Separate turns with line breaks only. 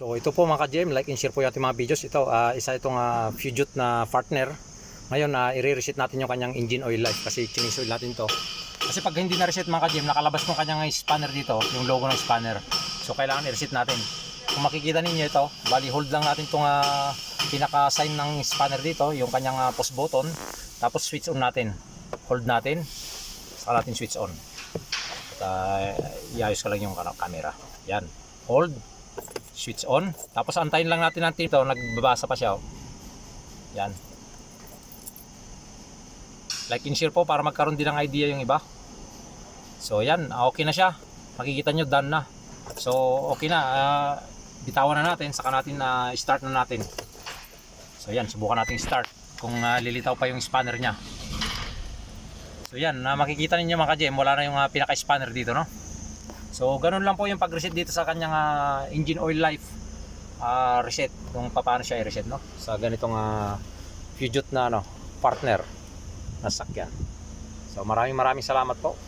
So ito po mga ka-GM, like and share po yung ating mga videos. Ito, isa itong Peugeot na partner. Ngayon, i-reset natin yung kanyang engine oil life kasi change oil natin to. Kasi pag hindi na-reset mga ka-GM, nakalabas ng kanyang spanner dito, yung logo ng spanner. So kailangan i-reset natin. Kung makikita ninyo ito, bali hold lang natin itong pinaka-sign ng spanner dito, yung kanyang post button. Tapos switch on natin. Hold natin, saka natin switch on. At iayos ko lang yung camera. Yan, hold, switch on. Tapos antayin lang natin ito, nagbabasa pa siya. Yan. Like and share po para magkaroon din ng idea yung iba. So yan, okay na siya. Makikita nyo done na. So okay na, bitawan na natin, saka natin start na natin. So yan, subukan natin start kung lilitaw pa yung spanner nya. So yan, makikita ninyo mga ka-GM, wala na yung pinaka-spanner dito, no? So ganun lang po yung pag-reset dito sa kanyang engine oil life reset, kung paano siya i-reset, no? Sa ganitong Peugeot na partner na sakyan. So maraming salamat po.